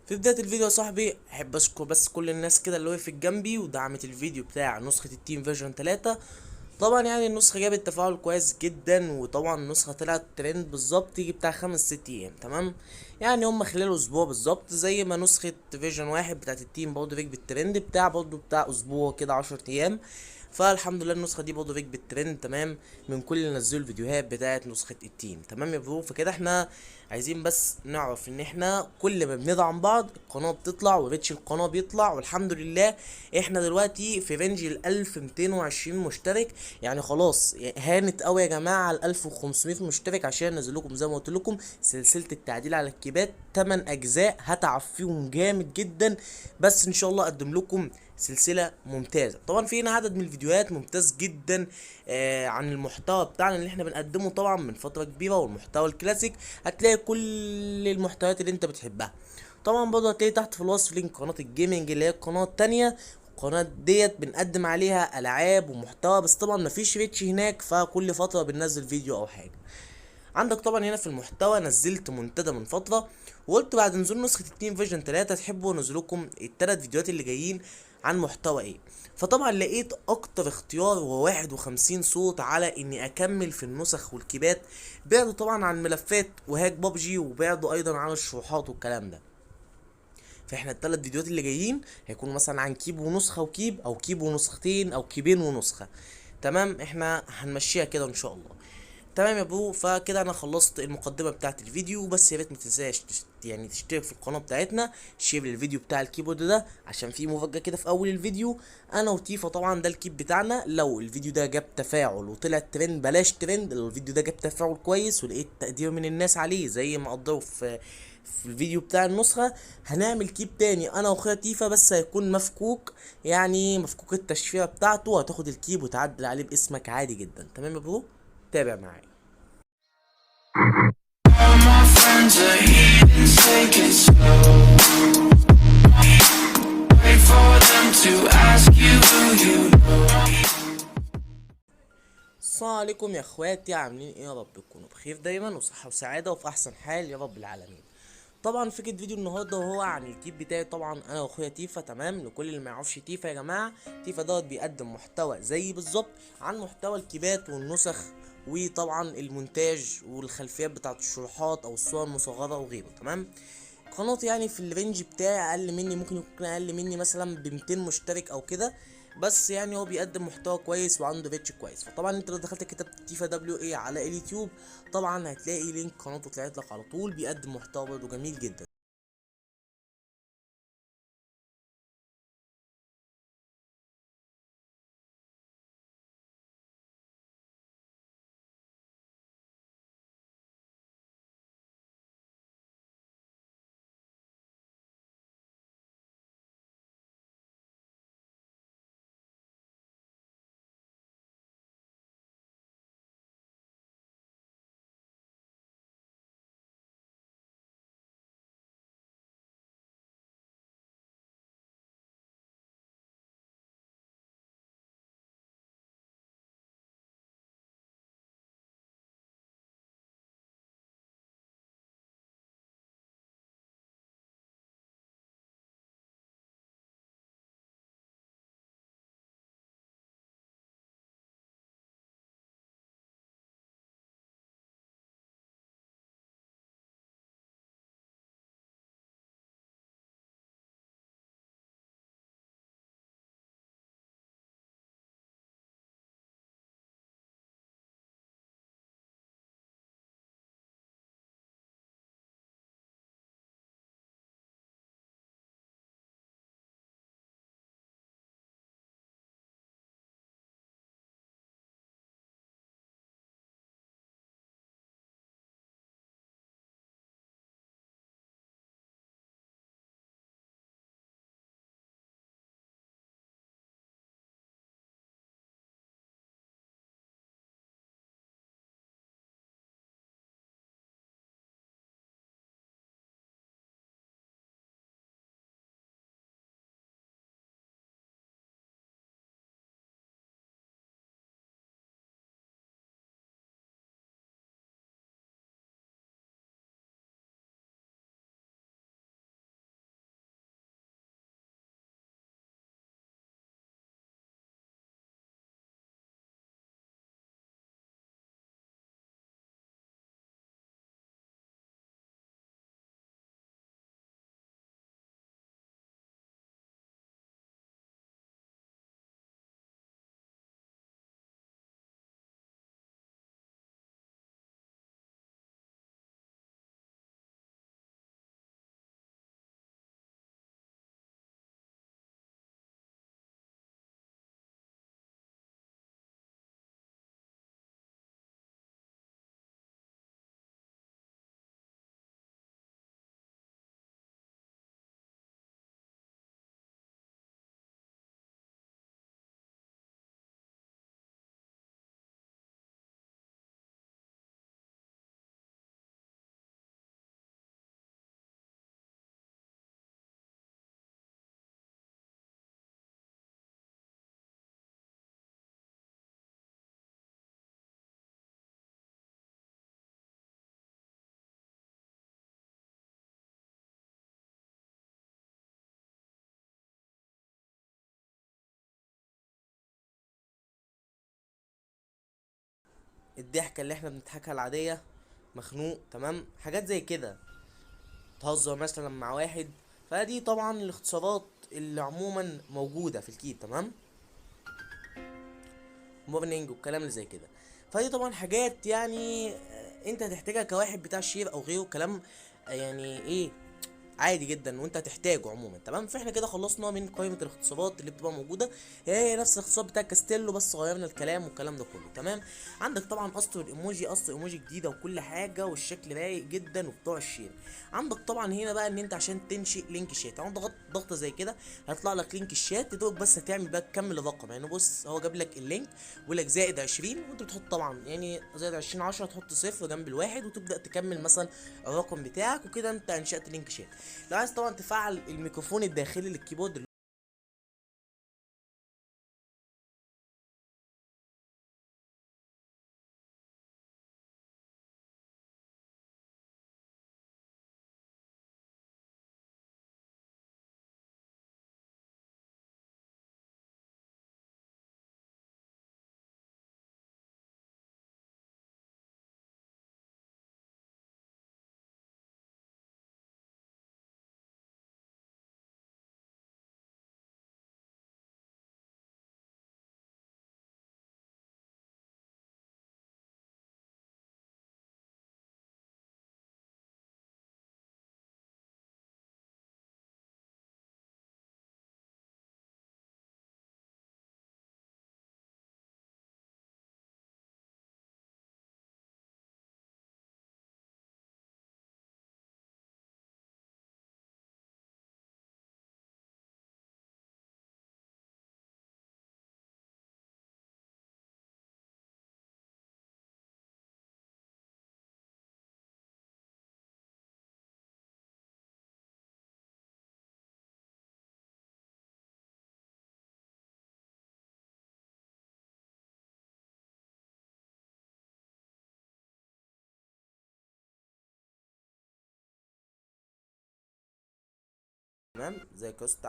في بداية الفيديو يا صاحبي احب اشكر بس كل الناس كده اللي وقفت جنبي ودعمت الفيديو بتاع نسخة التيم فيرجن 3. طبعا يعني النسخة جابت تفاعل كويس جدا، وطبعا النسخة طلعت ترند بالظبط يجي بتاع 5 6 ايام. تمام، يعني هم خلال اسبوع بالظبط، زي ما نسخة فيرجن 1 بتاعت التيم برضه ركبت الترند بتاع برضه بتاع اسبوع كده 10 ايام. فالحمد لله النسخة دي برضه ركبت الترند تمام، من كل اللي نزلوا الفيديوهات بتاعت نسخة التيم. تمام يا برو، فكده احنا عايزين بس نعرف ان احنا كل ما بندعم بعض القناة بتطلع وريتش القناة بيطلع، والحمد لله احنا دلوقتي في رينج ال 1220 مشترك. يعني خلاص هانت قوي يا جماعة على 1500 مشترك، عشان انزل لكم زي ما قلت لكم سلسلة التعديل على الكيبات 8 اجزاء هتعب فيهم جامد جدا، بس ان شاء الله اقدم لكم سلسلة ممتازة. طبعا في هنا عدد من الفيديوهات ممتاز جدا عن المحتوى بتاعنا اللي احنا بنقدمه طبعا من فترة كبيرة، والمحتوى الكلاسيك هتلاقي كل المحتويات اللي انت بتحبها. طبعا برضه هتلاقي تحت في الوصف لينك قناة الجيمنج اللي هي القناة التانية. القناة ديت بنقدم عليها ألعاب ومحتوى، بس طبعا مفيش ريتش هناك، فكل فترة بننزل فيديو أو حاجة. عندك طبعا هنا في المحتوى نزلت منتدى من فترة، وقلت بعد نزول نسخة التيم فيجن 3 تحبوا انزلكم التلات فيديوهات اللي جايين عن محتوى ايه. فطبعا لقيت اكتر اختيار هو 51 صوت على اني اكمل في النسخ والكيبات، بعدوا طبعا عن ملفات وهاك بابجي، وبعدوا ايضا عن الشروحات والكلام ده. فاحنا التلات فيديوهات اللي جايين هيكونوا مثلا عن كيب ونسخة وكيب، او كيب ونسختين، او كيبين ونسخة. تمام، احنا هنمشيها كده ان شاء الله. تمام يا برو، فكده انا خلصت المقدمه بتاعت الفيديو، بس يا ريت ما تنساش يعني تشترك في القناه بتاعتنا، شير الفيديو بتاع الكيبورد ده عشان في مفاجاه كده في اول الفيديو. انا وتيفا طبعا ده الكيب بتاعنا، لو الفيديو ده جاب تفاعل وطلع ترند، بلاش ترند، لو الفيديو ده جاب تفاعل كويس ولقيت تقدير من الناس عليه زي ما قدروا في الفيديو بتاع النسخة، هنعمل كيب تاني انا واخويا تيفا، بس هيكون مفكوك، يعني مفكوك التشفيرة بتاعته، هتاخد الكيب وتعدل عليه باسمك عادي جدا. تمام يا برو، تابع معايا. All my friends are heathens, take it slow. Wait for them to ask you who you know. السلام عليكم يا اخواتي، عاملين ايه؟ يا رب تكونوا بخير دايما وصحة وسعادة وفي احسن حال يا رب العالمين. طبعا فكرة فيديو النهارده وهو عن الكيب بتاعي، طبعا انا واخويا تيفا. تمام، لكل اللي ما يعرفش تيفا يا جماعة، تيفا دوت بيقدم محتوى زي بالظبط عن محتوى الكيبات والنسخ، وطبعا المونتاج والخلفيات بتاعت الشروحات او الصور المصغرة وغيره. تمام، قناتي يعني في الرينج بتاعي اقل مني، ممكن يكون اقل مني مثلا ب 200 مشترك او كده، بس يعني هو بيقدم محتوى كويس وعنده ريتش كويس. فطبعا انت لو دخلت كتبت تيفا دبليو اي على اليوتيوب طبعا هتلاقي لينك قناته طلعت لك على طول، بيقدم محتوى برضه جميل جدا. الضحكه اللي احنا بنضحكها العاديه، مخنوق تمام، حاجات زي كده، تهزر مثلا مع واحد. فدي طبعا الاختصارات اللي عموما موجوده في الكي تمام، مورنينج والكلام اللي زي كده. فدي طبعا حاجات يعني انت هتحتاجها كواحد بتاع شير او غيره، كلام يعني ايه، عادي جدا وانت هتحتاجه عموما تمام. فاحنا كده خلصنا من قائمه الاختصارات اللي بتبقى موجوده، هي نفس الاختصار بتاع كاستيلو بس غيرنا الكلام والكلام ده كله تمام. عندك طبعا قص الايموجي، قص ايموجي جديده وكل حاجه والشكل رايق جدا وبتوع الشير. عندك طبعا هنا بقى ان انت عشان تنشئ لينك شات، يعني ضغطه زي كده هيطلع لك لينك الشات، يدوب بس هتعمل بقى تكمل الرقم. يعني بص هو جاب لك اللينك ويقول لك زائد 20، وانت بتحط طبعا يعني زائد 20 10، تحط صفر جنب الواحد وتبدا تكمل مثلا الرقم بتاعك، وكده انت انشات لينك شات. لو عايز طبعا تفعل الميكروفون الداخلي للكيبورد تمام زي كوست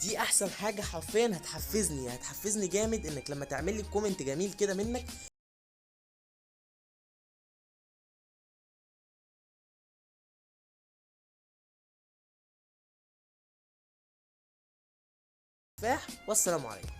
دي احسن حاجه حرفيا، هتحفزني جامد انك لما تعمل لي كومنت جميل كده منك والسلام عليكم.